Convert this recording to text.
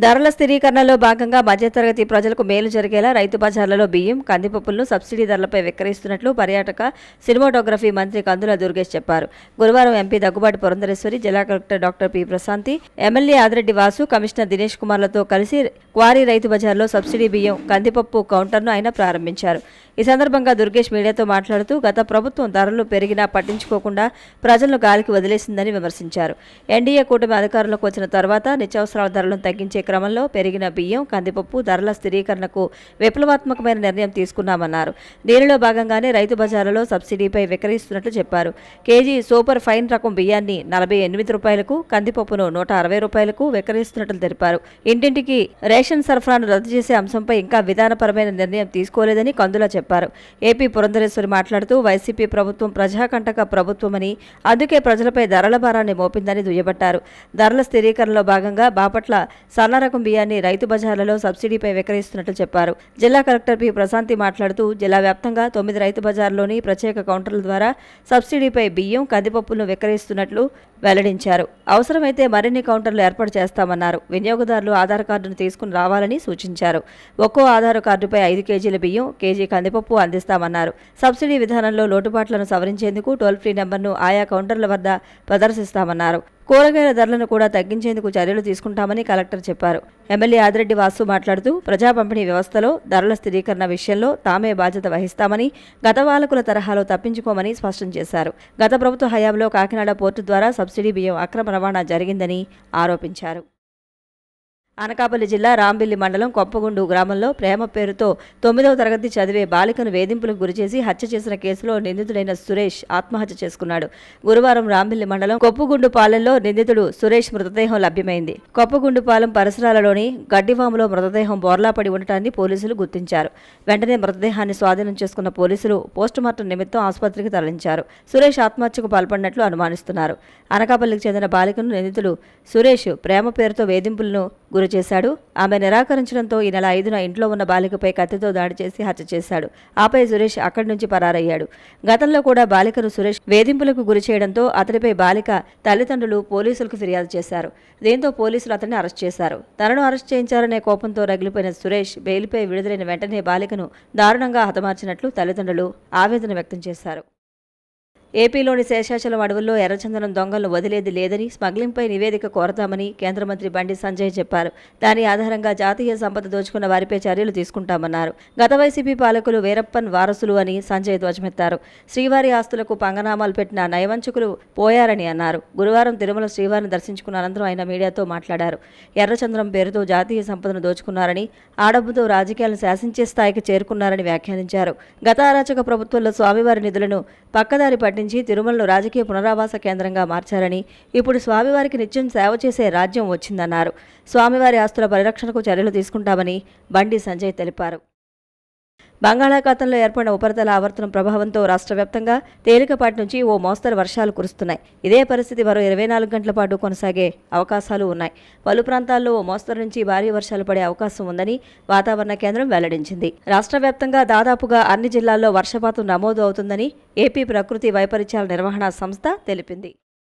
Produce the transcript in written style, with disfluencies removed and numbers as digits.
ధరల స్థిరీకరణలో భాగంగా మధ్యతరగతి ప్రజలకు మేలు జరిగేలా రైతు బజార్లలో బియ్యం, కందిపప్పులను సబ్సిడీ ధరలపై విక్రయిస్తున్నట్లు పర్యాటక సినిమాటోగ్రఫీ మంత్రి కందుల దుర్గేష్ చెప్పారు. గురువారం ఎంపీ దగ్గుబాటి పురంధరేశ్వరి, జిల్లా collector doctor P Prashanthi, MLA Adireddy Vasu, commissioner Dinesh కుమార్లతో కలిసి క్వారీ రైతు బజార్లో సబ్సిడీ బియ్యం, కందిపప్పు కౌంటర్ను ఆయన ప్రారంభించారు. ఈ సందర్భంగా దుర్గేష్ మీడియాతో మాట్లాడుతూ గత ప్రభుత్వం ధరలు పెరిగినా పట్టించుకోకుండా ప్రజలను గాలికి వదిలేసిందని విమర్శించారు. ఎన్డీఏ కూటమి అధికారంలోకి వచ్చిన తర్వాత నిత్యావసరాల ధరలను తగ్గించే క్రమంలో పెరిగిన బియ్యం, కందిపప్పు ధరల స్థిరీకరణకు విప్లవాత్మకమైన నిర్ణయం తీసుకున్నామన్నారు. దీనిలో భాగంగానే రైతు బజార్లలో సబ్సిడీపై విక్రయిస్తున్నట్లు చెప్పారు. కేజీ సూపర్ ఫైన్ రకం బియ్యాన్ని 48 రూపాయలకు, కందిపప్పును 160 రూపాయలకు విక్రయిస్తున్నట్లు తెలిపారు. ఇంటింటికి రేషన్ సరఫరాను రద్దు చేసే అంశంపై ఇంకా విధానపరమైన నిర్ణయం తీసుకోలేదని కందుల చెప్పారు. ఏపీ పురంధరేశ్వరి మాట్లాడుతూ వైసీపీ ప్రభుత్వం ప్రజాకంటక ప్రభుత్వమని, అందుకే ప్రజలపై ధరల భారాన్ని మోపిందని దుయ్యబట్టారు. ధరల స్థిరీకరణలో భాగంగా బాపట్ల సన్న రకం బియ్యాన్ని రైతు బజార్లలో సబ్సిడీపై విక్రయిస్తున్నట్లు చెప్పారు. జిల్లా కలెక్టర్ పి ప్రశాంతి మాట్లాడుతూ జిల్లా వ్యాప్తంగా 9 రైతు బజార్లోని ప్రత్యేక కౌంటర్ల ద్వారా సబ్సిడీపై బియ్యం, కందిపప్పులను విక్రయిస్తున్నట్లు వెల్లడించారు. అవసరమైతే మరిన్ని కౌంటర్లు ఏర్పాటు చేస్తామన్నారు. వినియోగదారులు ఆధార్ కార్డును తీసుకుని రావాలని సూచించారు. ఒక్కో ఆధార్ కార్డుపై 5 కేజీల బియ్యం, కేజీ కందిపప్పు అందిస్తామన్నారు. సబ్సిడీ విధానంలో లోటుపాట్లను సవరించేందుకు టోల్ ఫ్రీ నెంబర్ను ఆయా కౌంటర్ల వద్ద ప్రదర్శిస్తామన్నారు. కూరగాయల ధరలను కూడా తగ్గించేందుకు చర్యలు తీసుకుంటామని కలెక్టర్ చెప్పారు. ఎమ్మెల్యే ఆదిరెడ్డి వాసు మాట్లాడుతూ ప్రజా పంపిణీ వ్యవస్థలో ధరల స్థిరీకరణ విషయంలో తామే బాధ్యత వహిస్తామని, గత పాలకుల తరహాలో తప్పించుకోమని స్పష్టం చేశారు. గత ప్రభుత్వ హయాంలో కాకినాడ పోర్టు ద్వారా సబ్సిడీ బియ్యం అక్రమ రవాణా జరిగిందని ఆరోపించారు. అనకాపల్లి జిల్లా రాంబిల్లి మండలం కొప్పగుండు గ్రామంలో ప్రేమ పేరుతో 9వ తరగతి చదివే బాలికను వేధింపులకు గురిచేసి హత్య చేసిన కేసులో నిందితుడైన సురేష్ ఆత్మహత్య చేసుకున్నాడు. గురువారం రాంబిల్లి మండలం కొప్పగుండు పాలెంలో నిందితుడు సురేష్ మృతదేహం లభ్యమైంది. కొప్పగుండు పాలెం పరిసరాలలోని గడ్డివాములో మృతదేహం బోర్లాపడి ఉండటాన్ని పోలీసులు గుర్తించారు. వెంటనే మృతదేహాన్ని స్వాధీనం చేసుకున్న పోలీసులు పోస్టుమార్టం నిమిత్తం ఆసుపత్రికి తరలించారు. సురేష్ ఆత్మహత్యకు పాల్పడినట్లు అనుమానిస్తున్నారు. అనకాపల్లికి చెందిన బాలికను నిందితుడు సురేష్ ప్రేమ పేరుతో వేధింపులను గురిచేశాడు. ఆమె నిరాకరించడంతో ఈ నెల 5న ఇంట్లో ఉన్న బాలికపై కత్తితో దాడి చేసి హత్య చేశాడు. ఆపై సురేష్ అక్కడి నుంచి పరారయ్యాడు. గతంలో కూడా బాలికను సురేష్ వేధింపులకు గురి చేయడంతో అతడిపై బాలిక తల్లిదండ్రులు పోలీసులకు ఫిర్యాదు చేశారు. దీంతో పోలీసులు అతన్ని అరెస్ట్ చేశారు. తనను అరెస్ట్ చేయించారనే కోపంతో రగిలిపోయిన సురేష్ బెయిల్పై విడుదలైన వెంటనే బాలికను దారుణంగా హతమార్చినట్లు తల్లిదండ్రులు ఆవేదన వ్యక్తం చేశారు. ఏపీలోని శేషాచలం అడవుల్లో ఎర్రచందనం దొంగలను వదిలేది లేదని, స్మగ్లింగ్పై నివేదిక కోరతామని కేంద్ర మంత్రి బండి సంజయ్ చెప్పారు. దాని ఆధారంగా జాతీయ సంపద దోచుకున్న వారిపై చర్యలు తీసుకుంటామన్నారు. గత వైసీపీ పాలకులు వీరప్పన్ వారసులు అని సంజయ్ ధ్వజమెత్తారు. శ్రీవారి ఆస్తులకు పంగనామాలు పెట్టిన నయవంచకులు పోయారని అన్నారు. గురువారం తిరుమల శ్రీవారిని దర్శించుకున్న అనంతరం ఆయన మీడియాతో మాట్లాడారు. ఎర్రచంద్రం పేరుతో జాతీయ సంపదను దోచుకున్నారని, ఆ డబ్బుతో రాజకీయాలను శాసించే స్థాయికి చేరుకున్నారని వ్యాఖ్యానించారు. గత అరాచక ప్రభుత్వంలో స్వామివారి నిధులను పక్కదారి పట్టించి తిరుమలను రాజకీయ పునరావాస కేంద్రంగా మార్చారని, ఇప్పుడు స్వామివారికి నిత్యం సేవ చేసే రాజ్యం వచ్చిందన్నారు. స్వామివారి ఆస్తుల పరిరక్షణకు చర్యలు తీసుకుంటామని బండి సంజయ్ తెలిపారు. బంగాళాఖాతంలో ఏర్పడిన ఉపరితల ఆవర్తనం ప్రభావంతో రాష్ట్ర వ్యాప్తంగా తేలికపాటి నుంచి ఓ మోస్తరు వర్షాలు కురుస్తున్నాయి. ఇదే పరిస్థితి మరో 24 గంటల పాటు కొనసాగే అవకాశాలు ఉన్నాయి. పలు ప్రాంతాల్లో ఓ మోస్తరు నుంచి భారీ వర్షాలు పడే అవకాశం ఉందని వాతావరణ కేంద్రం వెల్లడించింది. రాష్ట్ర వ్యాప్తంగా దాదాపుగా అన్ని జిల్లాల్లో వర్షపాతం నమోదు అవుతుందని ఏపీ ప్రకృతి వైపరీత్యాల నిర్వహణ సంస్థ తెలిపింది.